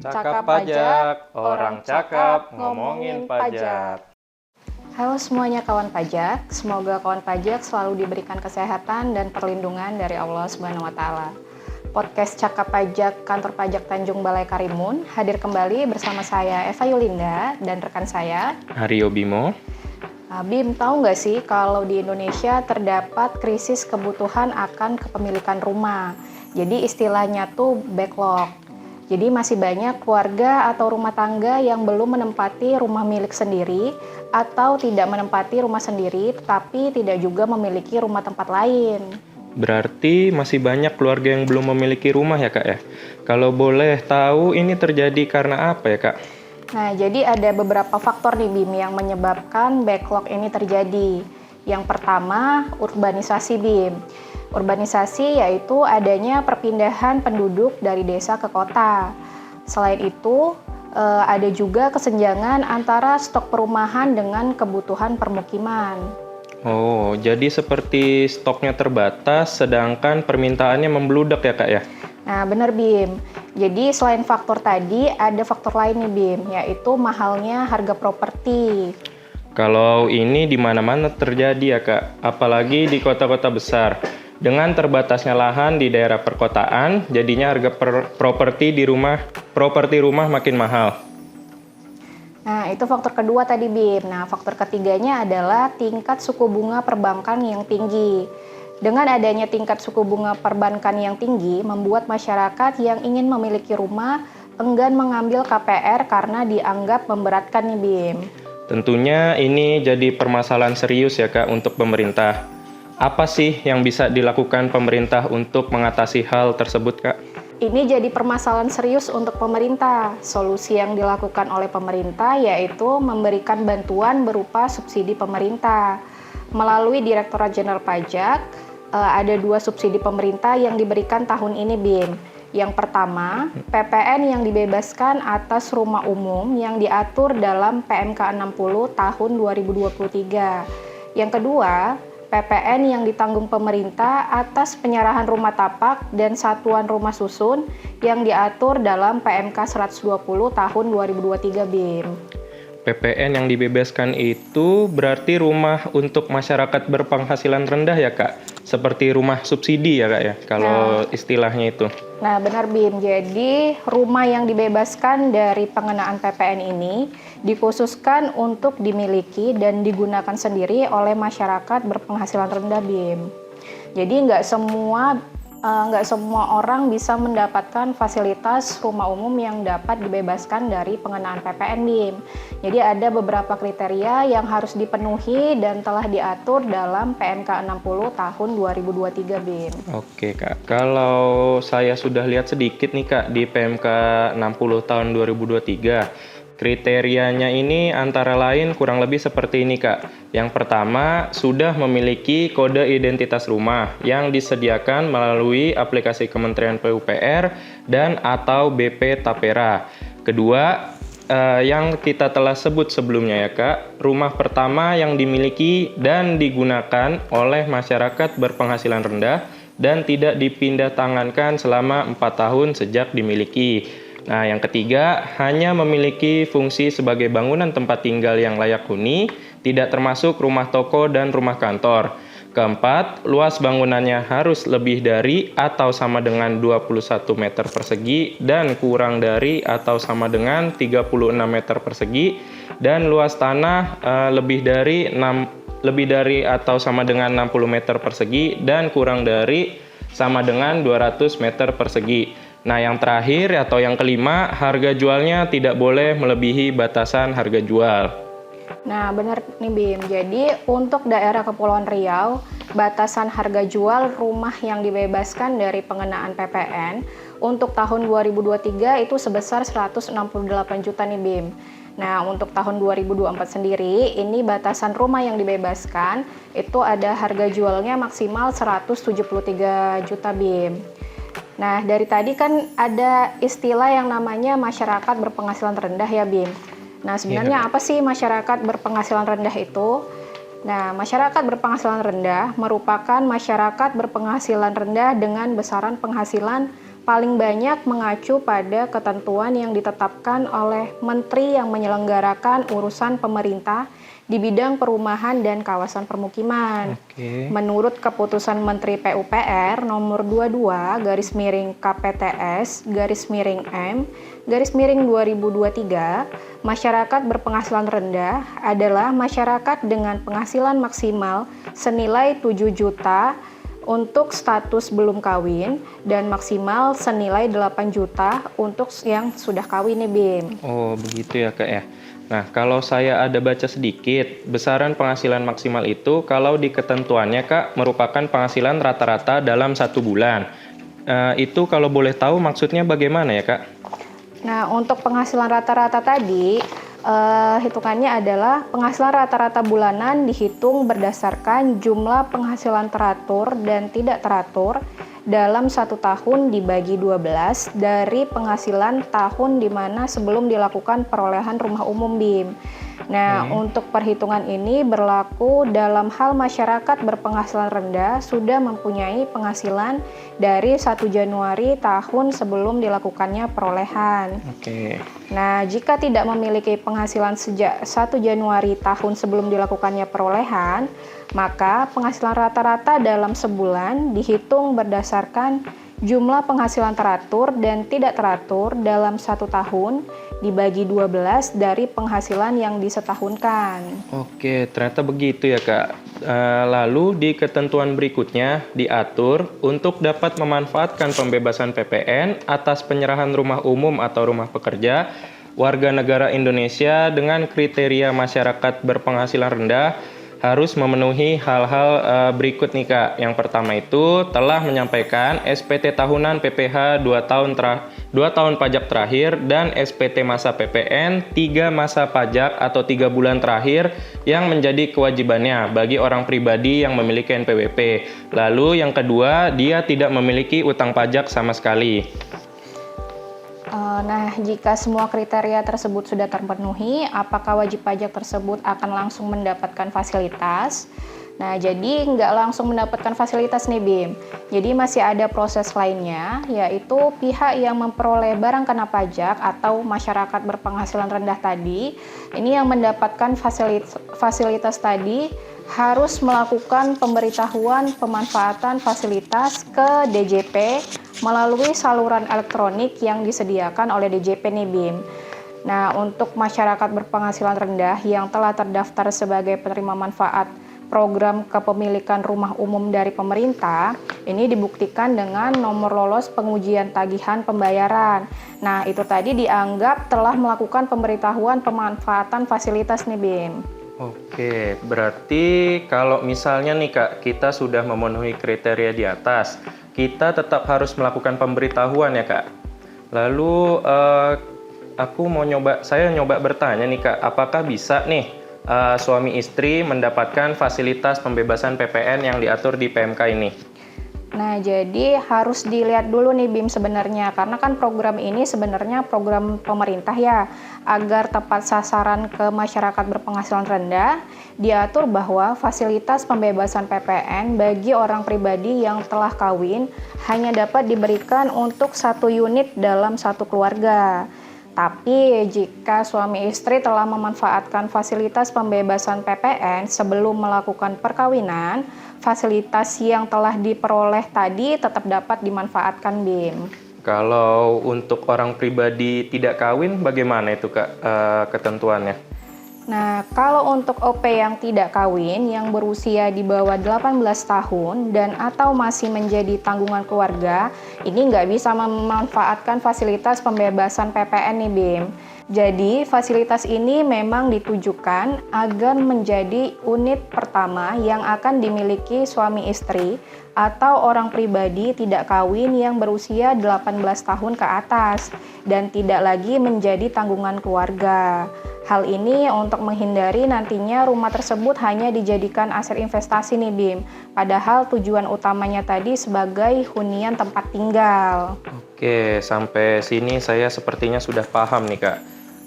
Cakap pajak, orang cakap ngomongin pajak. Halo semuanya kawan pajak, semoga kawan pajak selalu diberikan kesehatan dan perlindungan dari Allah Subhanahu wa taala. Podcast Cakap Pajak Kantor Pajak Tanjung Balai Karimun hadir kembali bersama saya Eva Yulinda dan rekan saya Aryo Bimo. Bim, tahu nggak sih kalau di Indonesia terdapat krisis kebutuhan akan kepemilikan rumah. Jadi istilahnya tuh backlog. Jadi masih banyak keluarga atau rumah tangga yang belum menempati rumah milik sendiri atau tidak menempati rumah sendiri tetapi tidak juga memiliki rumah tempat lain. Berarti masih banyak keluarga yang belum memiliki rumah ya Kak ya? Kalau boleh tahu ini terjadi karena apa ya Kak? Nah, jadi ada beberapa faktor nih Bim yang menyebabkan backlog ini terjadi. Yang pertama, urbanisasi Bim. Urbanisasi yaitu adanya perpindahan penduduk dari desa ke kota. Selain itu, ada juga kesenjangan antara stok perumahan dengan kebutuhan permukiman. Oh, jadi seperti stoknya terbatas sedangkan permintaannya membludak ya Kak ya? Nah, benar Bim. Jadi selain faktor tadi, ada faktor lain nih Bim, yaitu mahalnya harga properti. Kalau ini di mana-mana terjadi ya Kak, apalagi di kota-kota besar. Dengan terbatasnya lahan di daerah perkotaan, jadinya harga properti rumah makin mahal. Nah, itu faktor kedua tadi Bim. Nah, faktor ketiganya adalah tingkat suku bunga perbankan yang tinggi. Dengan adanya tingkat suku bunga perbankan yang tinggi, membuat masyarakat yang ingin memiliki rumah enggan mengambil KPR karena dianggap memberatkan nih Bim. Tentunya ini jadi permasalahan serius ya Kak untuk pemerintah. Apa sih yang bisa dilakukan pemerintah untuk mengatasi hal tersebut Kak? Ini jadi permasalahan serius untuk pemerintah. Solusi yang dilakukan oleh pemerintah yaitu memberikan bantuan berupa subsidi pemerintah. Melalui Direktorat Jenderal Pajak, ada 2 subsidi pemerintah yang diberikan tahun ini Bim. Yang pertama, PPN yang dibebaskan atas rumah umum yang diatur dalam PMK 60 tahun 2023. Yang kedua, PPN yang ditanggung pemerintah atas penyerahan rumah tapak dan satuan rumah susun yang diatur dalam PMK 120 tahun 2023 Bim. PPN yang dibebaskan itu berarti rumah untuk masyarakat berpenghasilan rendah ya Kak? Seperti rumah subsidi ya Kak ya, kalau istilahnya itu. Nah benar Bim, jadi rumah yang dibebaskan dari pengenaan PPN ini dikhususkan untuk dimiliki dan digunakan sendiri oleh masyarakat berpenghasilan rendah Bim. Jadi nggak semua orang bisa mendapatkan fasilitas rumah umum yang dapat dibebaskan dari pengenaan PPN Bim. Jadi ada beberapa kriteria yang harus dipenuhi dan telah diatur dalam PMK 60 tahun 2023 Bim. Oke Kak, kalau saya sudah lihat sedikit nih Kak di PMK 60 tahun 2023, kriterianya ini antara lain kurang lebih seperti ini Kak. Yang pertama, sudah memiliki kode identitas rumah yang disediakan melalui aplikasi Kementerian PUPR dan atau BP Tapera. Kedua, yang kita telah sebut sebelumnya ya Kak, rumah pertama yang dimiliki dan digunakan oleh masyarakat berpenghasilan rendah dan tidak dipindah tangankan selama 4 tahun sejak dimiliki. Nah, yang ketiga, hanya memiliki fungsi sebagai bangunan tempat tinggal yang layak huni, tidak termasuk rumah toko dan rumah kantor. Keempat, luas bangunannya harus lebih dari atau sama dengan 21 meter persegi dan kurang dari atau sama dengan 36 meter persegi, dan luas tanah lebih dari atau sama dengan 60 meter persegi dan kurang dari sama dengan 200 meter persegi. Nah, yang terakhir atau yang kelima, harga jualnya tidak boleh melebihi batasan harga jual. Nah, benar nih Bim. Jadi, untuk daerah Kepulauan Riau, batasan harga jual rumah yang dibebaskan dari pengenaan PPN untuk tahun 2023 itu sebesar 168 juta nih Bim. Nah, untuk tahun 2024 sendiri, ini batasan rumah yang dibebaskan itu ada harga jualnya maksimal 173 juta Bim. Nah, dari tadi kan ada istilah yang namanya masyarakat berpenghasilan rendah ya, Bim. Nah, sebenarnya apa sih masyarakat berpenghasilan rendah itu? Nah, masyarakat berpenghasilan rendah merupakan masyarakat berpenghasilan rendah dengan besaran penghasilan paling banyak mengacu pada ketentuan yang ditetapkan oleh menteri yang menyelenggarakan urusan pemerintah di bidang perumahan dan kawasan permukiman. Oke. Menurut keputusan Menteri PUPR nomor 22 garis miring KPTS garis miring M garis miring 2023, masyarakat berpenghasilan rendah adalah masyarakat dengan penghasilan maksimal senilai 7 juta untuk status belum kawin dan maksimal senilai 8 juta untuk yang sudah kawin nih Bim. Oh, begitu ya, Kak ya. Nah, kalau saya ada baca sedikit, besaran penghasilan maksimal itu kalau di ketentuannya, Kak, merupakan penghasilan rata-rata dalam 1 bulan. Itu kalau boleh tahu maksudnya bagaimana ya, Kak? Nah, untuk penghasilan rata-rata tadi, hitungannya adalah penghasilan rata-rata bulanan dihitung berdasarkan jumlah penghasilan teratur dan tidak teratur dalam 1 tahun dibagi 12 dari penghasilan tahun di mana sebelum dilakukan perolehan rumah umum BIM. Nah, untuk perhitungan ini berlaku dalam hal masyarakat berpenghasilan rendah sudah mempunyai penghasilan dari 1 Januari tahun sebelum dilakukannya perolehan. Oke. Nah, jika tidak memiliki penghasilan sejak 1 Januari tahun sebelum dilakukannya perolehan, maka penghasilan rata-rata dalam sebulan dihitung berdasarkan jumlah penghasilan teratur dan tidak teratur dalam 1 tahun dibagi 12 dari penghasilan yang disetahunkan. Oke, ternyata begitu ya, Kak. Lalu di ketentuan berikutnya diatur untuk dapat memanfaatkan pembebasan PPN atas penyerahan rumah umum atau rumah pekerja warga negara Indonesia dengan kriteria masyarakat berpenghasilan rendah harus memenuhi hal-hal berikut nih, Kak. Yang pertama itu telah menyampaikan SPT tahunan PPh 2 tahun pajak terakhir dan SPT masa PPN 3 masa pajak atau 3 bulan terakhir yang menjadi kewajibannya bagi orang pribadi yang memiliki NPWP. Lalu yang kedua, dia tidak memiliki utang pajak sama sekali. Nah, jika semua kriteria tersebut sudah terpenuhi, apakah wajib pajak tersebut akan langsung mendapatkan fasilitas? Nah, jadi nggak langsung mendapatkan fasilitas nih BIM. Jadi masih ada proses lainnya, yaitu pihak yang memperoleh barang kena pajak atau masyarakat berpenghasilan rendah tadi, ini yang mendapatkan fasilitas tadi harus melakukan pemberitahuan pemanfaatan fasilitas ke DJP melalui saluran elektronik yang disediakan oleh DJP nih BIM. Nah, untuk masyarakat berpenghasilan rendah yang telah terdaftar sebagai penerima manfaat program kepemilikan rumah umum dari pemerintah, ini dibuktikan dengan nomor lolos pengujian tagihan pembayaran. Nah, itu tadi dianggap telah melakukan pemberitahuan pemanfaatan fasilitas nih BIM. Oke, berarti kalau misalnya nih, Kak, kita sudah memenuhi kriteria di atas, kita tetap harus melakukan pemberitahuan ya, Kak. Lalu saya nyoba bertanya nih, Kak, apakah bisa nih suami istri mendapatkan fasilitas pembebasan PPN yang diatur di PMK ini? Nah, jadi harus dilihat dulu nih BIM sebenarnya, karena kan program ini sebenarnya program pemerintah ya, agar tepat sasaran ke masyarakat berpenghasilan rendah, diatur bahwa fasilitas pembebasan PPN bagi orang pribadi yang telah kawin hanya dapat diberikan untuk 1 unit dalam 1 keluarga. Tapi jika suami istri telah memanfaatkan fasilitas pembebasan PPN sebelum melakukan perkawinan, fasilitas yang telah diperoleh tadi tetap dapat dimanfaatkan BIM. Kalau untuk orang pribadi tidak kawin, bagaimana itu, Kak, ketentuannya? Nah, kalau untuk OP yang tidak kawin yang berusia di bawah 18 tahun dan atau masih menjadi tanggungan keluarga, ini nggak bisa memanfaatkan fasilitas pembebasan PPN nih BIM. Jadi, fasilitas ini memang ditujukan agar menjadi unit pertama yang akan dimiliki suami istri atau orang pribadi tidak kawin yang berusia 18 tahun ke atas dan tidak lagi menjadi tanggungan keluarga. Hal ini untuk menghindari nantinya rumah tersebut hanya dijadikan aset investasi nih BIM, padahal tujuan utamanya tadi sebagai hunian tempat tinggal. Oke, sampai sini saya sepertinya sudah paham nih, Kak.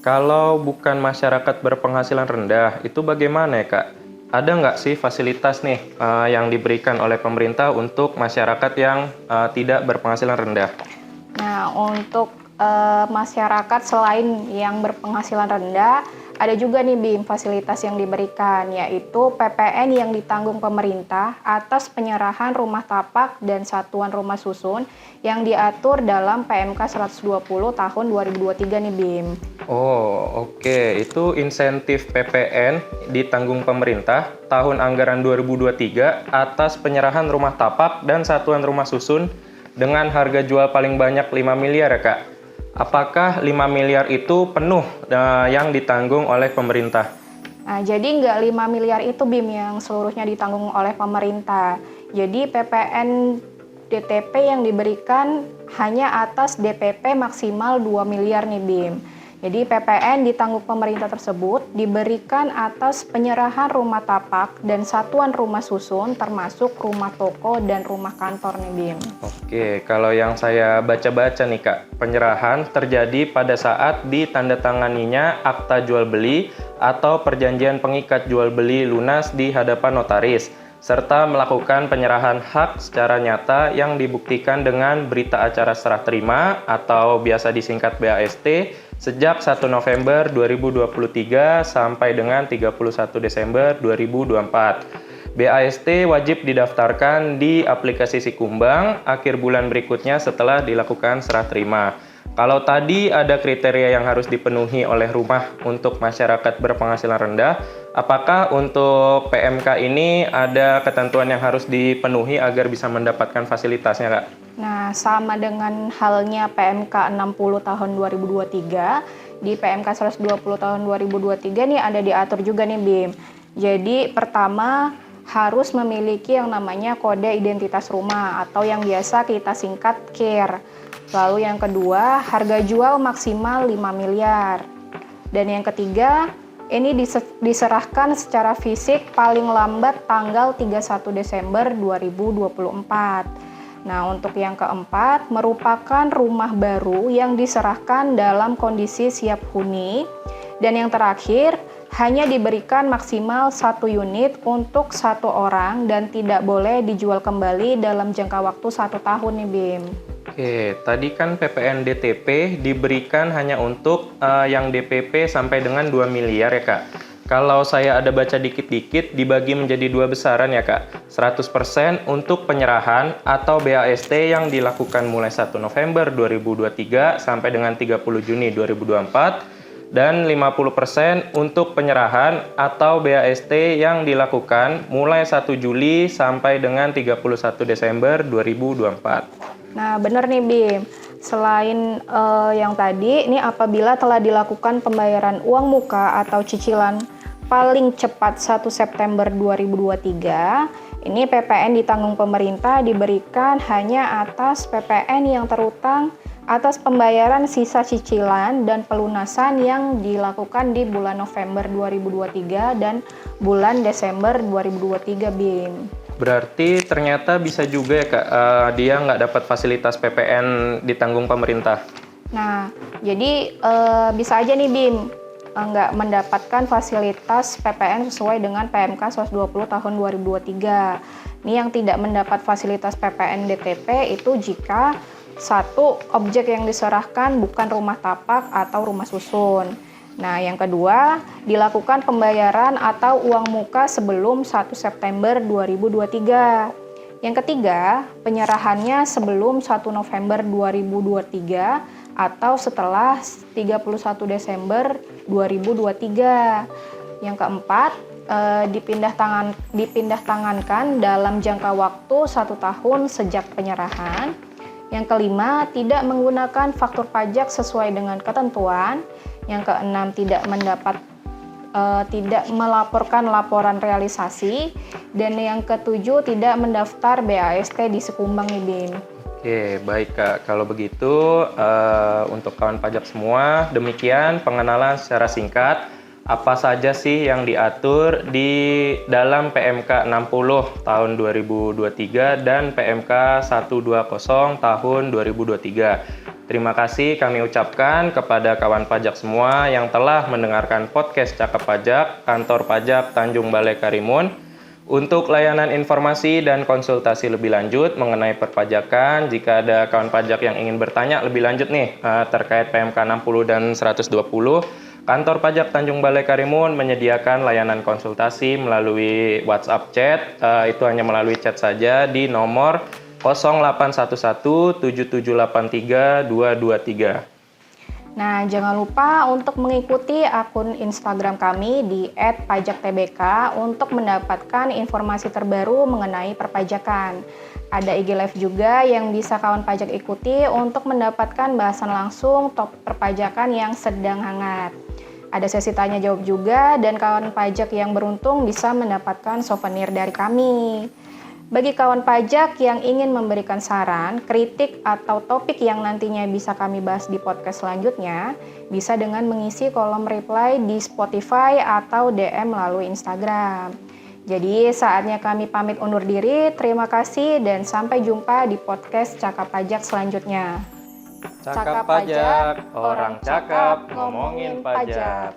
Kalau bukan masyarakat berpenghasilan rendah, itu bagaimana ya, Kak? ada nggak sih fasilitas nih yang diberikan oleh pemerintah untuk masyarakat yang tidak berpenghasilan rendah? Nah, untuk masyarakat selain yang berpenghasilan rendah, ada juga nih BIM fasilitas yang diberikan, yaitu PPN yang ditanggung pemerintah atas penyerahan rumah tapak dan satuan rumah susun yang diatur dalam PMK 120 tahun 2023 nih BIM. Oh, oke. Itu insentif PPN ditanggung pemerintah tahun anggaran 2023 atas penyerahan rumah tapak dan satuan rumah susun dengan harga jual paling banyak 5 miliar ya, Kak? Apakah 5 miliar itu penuh yang ditanggung oleh pemerintah? Nah, jadi nggak 5 miliar itu BIM yang seluruhnya ditanggung oleh pemerintah. Jadi PPN DTP yang diberikan hanya atas DPP maksimal 2 miliar nih BIM. Jadi PPN ditanggung pemerintah tersebut diberikan atas penyerahan rumah tapak dan satuan rumah susun termasuk rumah toko dan rumah kantor nih BIM. Oke, kalau yang saya baca-baca nih Kak, penyerahan terjadi pada saat ditandatanganinya akta jual beli atau perjanjian pengikat jual beli lunas di hadapan notaris, serta melakukan penyerahan hak secara nyata yang dibuktikan dengan berita acara serah terima atau biasa disingkat BAST sejak 1 November 2023 sampai dengan 31 Desember 2024. BAST wajib didaftarkan di aplikasi Sikumbang akhir bulan berikutnya setelah dilakukan serah terima. Kalau tadi ada kriteria yang harus dipenuhi oleh rumah untuk masyarakat berpenghasilan rendah, apakah untuk PMK ini ada ketentuan yang harus dipenuhi agar bisa mendapatkan fasilitasnya, Kak? Nah, sama dengan halnya PMK 60 tahun 2023, di PMK 120 tahun 2023 nih ada diatur juga nih BIM. Jadi pertama harus memiliki yang namanya kode identitas rumah atau yang biasa kita singkat KIR. Lalu yang kedua, harga jual maksimal 5 miliar. Dan yang ketiga, ini diserahkan secara fisik paling lambat tanggal 31 Desember 2024. Nah, untuk yang keempat, merupakan rumah baru yang diserahkan dalam kondisi siap huni. Dan yang terakhir, hanya diberikan maksimal 1 unit untuk 1 orang dan tidak boleh dijual kembali dalam jangka waktu 1 tahun nih BIM. Oke, tadi kan PPN DTP diberikan hanya untuk yang DPP sampai dengan 2 miliar ya Kak. Kalau saya ada baca dikit-dikit dibagi menjadi 2 besaran ya Kak. 100% untuk penyerahan atau BAST yang dilakukan mulai 1 November 2023 sampai dengan 30 Juni 2024 dan 50% untuk penyerahan atau BAST yang dilakukan mulai 1 Juli sampai dengan 31 Desember 2024. Nah, benar nih BIM. Selain yang tadi, ini apabila telah dilakukan pembayaran uang muka atau cicilan paling cepat 1 September 2023, ini PPN ditanggung pemerintah diberikan hanya atas PPN yang terutang atas pembayaran sisa cicilan dan pelunasan yang dilakukan di bulan November 2023 dan bulan Desember 2023 BIM. Berarti ternyata bisa juga ya Kak, dia nggak dapat fasilitas PPN ditanggung pemerintah. Nah, jadi bisa aja nih BIM nggak mendapatkan fasilitas PPN sesuai dengan PMK 120 tahun 2023. Ini yang tidak mendapat fasilitas PPN DTP itu jika satu, objek yang diserahkan bukan rumah tapak atau rumah susun. Nah, yang kedua, dilakukan pembayaran atau uang muka sebelum 1 September 2023. Yang ketiga, penyerahannya sebelum 1 November 2023 atau setelah 31 Desember 2023. Yang keempat, dipindah tangankan dalam jangka waktu 1 tahun sejak penyerahan. Yang kelima, tidak menggunakan faktur pajak sesuai dengan ketentuan. Yang keenam, tidak melaporkan laporan realisasi. Dan yang ketujuh, tidak mendaftar BAST di Sikumbang nih BIM. Oke, baik Kak. Kalau begitu, untuk kawan pajak semua, demikian pengenalan secara singkat apa saja sih yang diatur di dalam PMK 60 tahun 2023 dan PMK 120 tahun 2023. Terima kasih kami ucapkan kepada kawan pajak semua yang telah mendengarkan podcast Cakap Pajak, Kantor Pajak Tanjung Balai Karimun. Untuk layanan informasi dan konsultasi lebih lanjut mengenai perpajakan, jika ada kawan pajak yang ingin bertanya lebih lanjut nih terkait PMK 60 dan 120, Kantor Pajak Tanjung Balai Karimun menyediakan layanan konsultasi melalui WhatsApp chat, itu hanya melalui chat saja di nomor 0811 7783 223. Nah, jangan lupa untuk mengikuti akun Instagram kami di @pajaktbk untuk mendapatkan informasi terbaru mengenai perpajakan. Ada IG Live juga yang bisa kawan pajak ikuti untuk mendapatkan bahasan langsung topik perpajakan yang sedang hangat. Ada sesi tanya jawab juga dan kawan pajak yang beruntung bisa mendapatkan souvenir dari kami. Bagi kawan pajak yang ingin memberikan saran, kritik, atau topik yang nantinya bisa kami bahas di podcast selanjutnya, bisa dengan mengisi kolom reply di Spotify atau DM melalui Instagram. Jadi saatnya kami pamit undur diri, terima kasih dan sampai jumpa di podcast Cakap Pajak selanjutnya. Cakap Pajak, orang cakap ngomongin pajak.